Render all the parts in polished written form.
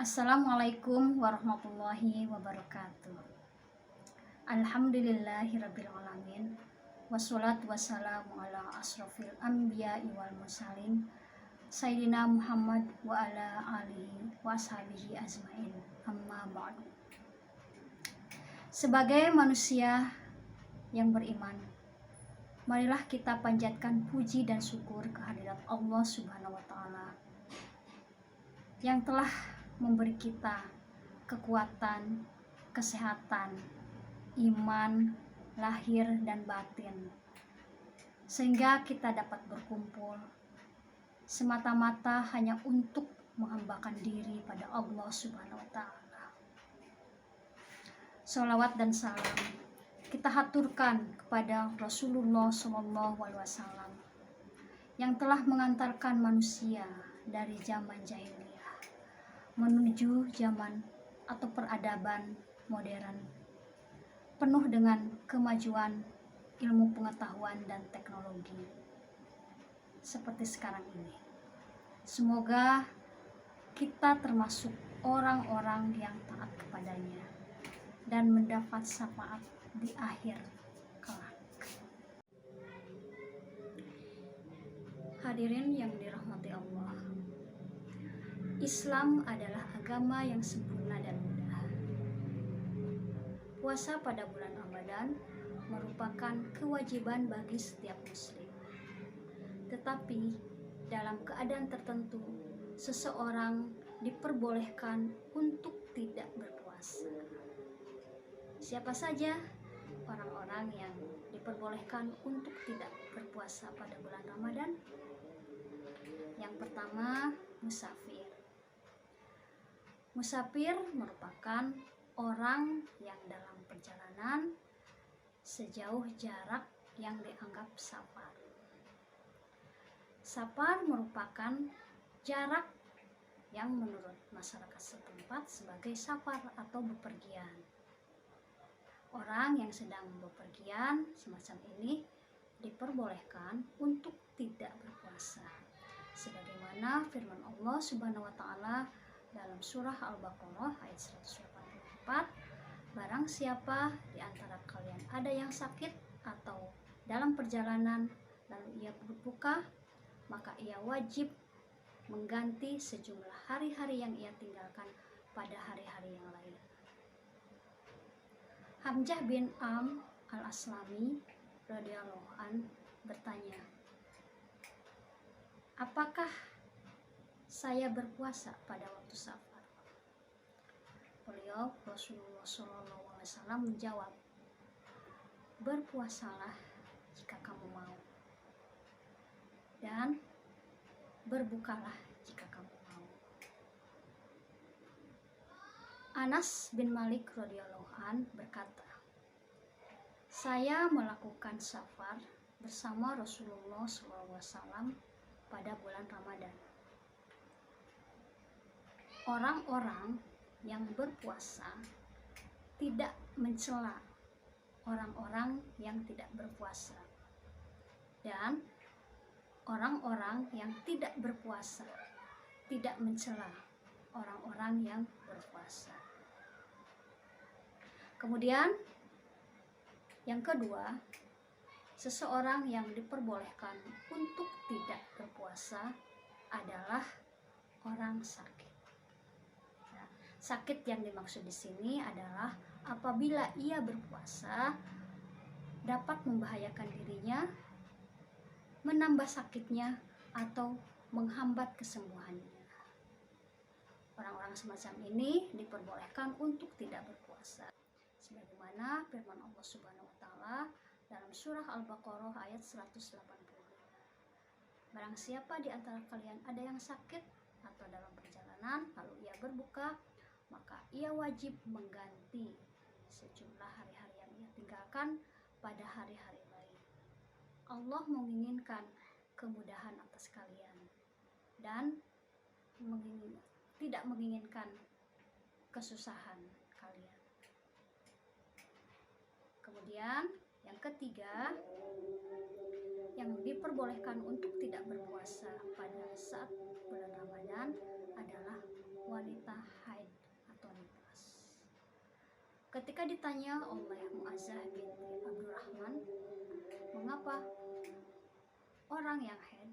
Assalamualaikum warahmatullahi wabarakatuh. Alhamdulillahirabbil alamin. Wassalatu wassalamu ala asrofil anbiya'i wal mursalin Sayyidina Muhammad wa ala alihi wa ashabihi ajmain. Amma ba'du. Sebagai manusia yang beriman, marilah kita panjatkan puji dan syukur kehadirat Allah Subhanahu wa taala yang telah memberi kita kekuatan, kesehatan, iman, lahir dan batin, sehingga kita dapat berkumpul semata-mata hanya untuk menghambakan diri pada Allah Subhanahu wa taala. Sholawat dan salam kita haturkan kepada Rasulullah SAW yang telah mengantarkan manusia dari zaman jahiliyah menuju zaman atau peradaban modern penuh dengan kemajuan ilmu pengetahuan dan teknologi seperti sekarang ini. Semoga kita termasuk orang-orang yang taat kepadanya dan mendapat syafaat di akhir kelak. Hadirin yang dirahmati Allah, Islam adalah agama yang sempurna dan mudah. Puasa pada bulan Ramadan merupakan kewajiban bagi setiap muslim. Tetapi dalam keadaan tertentu, seseorang diperbolehkan untuk tidak berpuasa. Siapa saja orang-orang yang diperbolehkan untuk tidak berpuasa pada bulan Ramadan? Yang pertama, musafir. Musafir merupakan orang yang dalam perjalanan sejauh jarak yang dianggap safar. Safar merupakan jarak yang menurut masyarakat setempat sebagai safar atau bepergian. Orang yang sedang bepergian semacam ini diperbolehkan untuk tidak berpuasa. Sebagaimana firman Allah Subhanahu wa taala dalam surah Al-Baqarah ayat 184, barang siapa di antara kalian ada yang sakit atau dalam perjalanan lalu ia berbuka, maka ia wajib mengganti sejumlah hari-hari yang ia tinggalkan pada hari-hari yang lain. Hamzah bin Am al-Aslami radhiyallahu an bertanya, apakah saya berpuasa pada waktu safar? Beliau Rasulullah SAW menjawab, berpuasalah jika kamu mau, dan berbukalah jika kamu mau. Anas bin Malik radhiyallahu an berkata, saya melakukan safar bersama Rasulullah SAW pada bulan Ramadan. Orang-orang yang berpuasa tidak mencela orang-orang yang tidak berpuasa, dan orang-orang yang tidak berpuasa tidak mencela orang-orang yang berpuasa. Kemudian yang kedua, seseorang yang diperbolehkan untuk tidak berpuasa adalah orang sakit. Sakit yang dimaksud di sini adalah apabila ia berpuasa dapat membahayakan dirinya, menambah sakitnya, atau menghambat kesembuhannya. Orang-orang semacam ini diperbolehkan untuk tidak berpuasa. Sebagaimana firman Allah Subhanahu wa taala dalam surah Al-Baqarah ayat 180. Barang siapa di antara kalian ada yang sakit atau dalam perjalanan lalu ia berbuka, maka ia wajib mengganti sejumlah hari-hari yang ia tinggalkan pada hari-hari lain. Allah menginginkan kemudahan atas kalian dan tidak menginginkan kesusahan kalian. Kemudian yang ketiga, yang diperbolehkan untuk tidak berpuasa pada saat bulan Ramadan adalah wanita haid. Ketika ditanya oleh Muazzah binti Abdurrahman, mengapa orang yang haid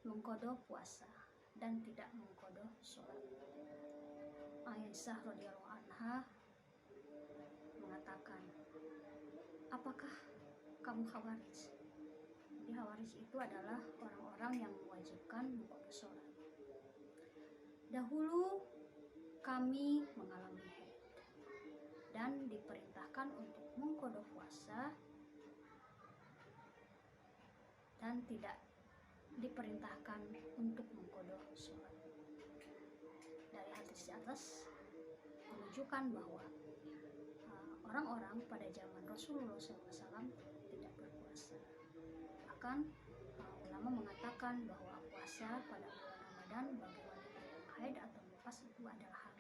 mengqadha puasa dan tidak mengqadha sholat, Aisyah radhiyallahu anha mengatakan, apakah kamu Khawarij? Jadi Khawarij itu adalah orang-orang yang mewajibkan mengqadha sholat. Dahulu kami mengalami haid dan diperintahkan untuk mengqadha puasa dan tidak diperintahkan untuk mengqadha sholat. Dari hadis di atas menunjukkan bahwa orang-orang pada zaman Rasulullah SAW tidak berpuasa. Bahkan ulama mengatakan bahwa puasa pada bulan Ramadan bagi wanita yang haid atau nifas itu adalah haram.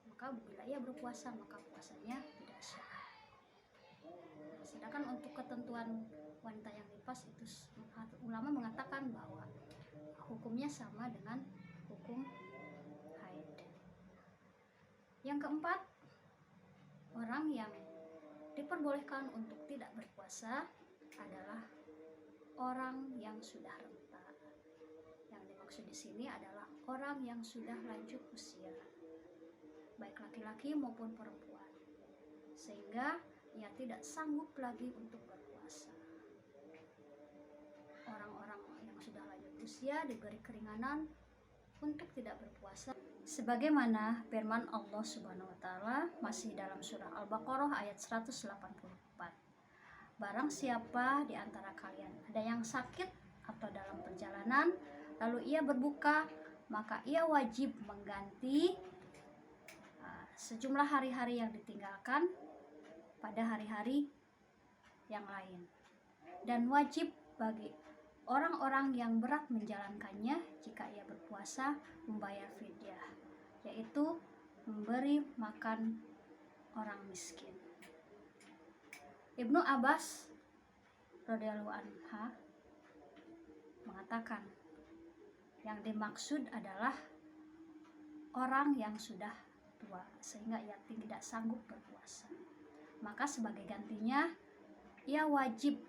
Maka bila ia berpuasa maka puasanya tidak sah. Sedangkan untuk ketentuan wanita yang nifas itu ulama mengatakan bahwa hukumnya sama dengan hukum haid. Yang keempat, orang yang diperbolehkan untuk tidak berpuasa adalah orang yang sudah renta. Yang dimaksud di sini adalah orang yang sudah lanjut usia, baik laki-laki maupun perempuan, sehingga ia tidak sanggup lagi untuk berpuasa. Orang-orang yang sudah lanjut usia diberi keringanan untuk tidak berpuasa, sebagaimana firman Allah Subhanahu wa taala masih dalam surah Al-Baqarah ayat 184. Barang siapa di antara kalian ada yang sakit atau dalam perjalanan lalu ia berbuka, maka ia wajib mengganti sejumlah hari-hari yang ditinggalkan pada hari-hari yang lain, dan wajib bagi orang-orang yang berat menjalankannya jika ia berpuasa membayar fidyah, yaitu memberi makan orang miskin. Ibnu Abbas radhiyallahu anha mengatakan yang dimaksud adalah orang yang sudah tua sehingga ia tidak sanggup berpuasa, maka sebagai gantinya ia wajib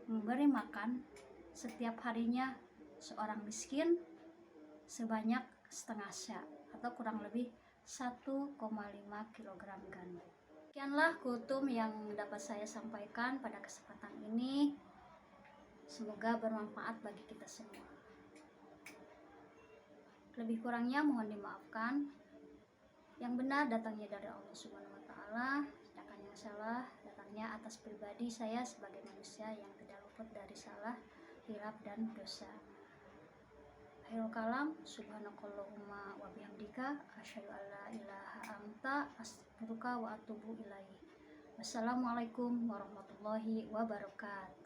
memberi makan setiap harinya seorang miskin sebanyak setengah sya atau kurang lebih 1,5 kg gandum. Sekianlah kultum yang dapat saya sampaikan pada kesempatan ini. Semoga bermanfaat bagi kita semua. Lebih kurangnya mohon dimaafkan. Yang benar datangnya dari Allah Subhanahu wa taala, sedangkan yang salah datangnya atas pribadi saya sebagai manusia yang tidak luput dari salah, hilaf dan dosa. Akhirul kalam, subhanakallahumma wa bihamdika asyhadu an la ilaha anta astaghfiruka wa atubu ilaik. Wassalamualaikum warahmatullahi wabarakatuh.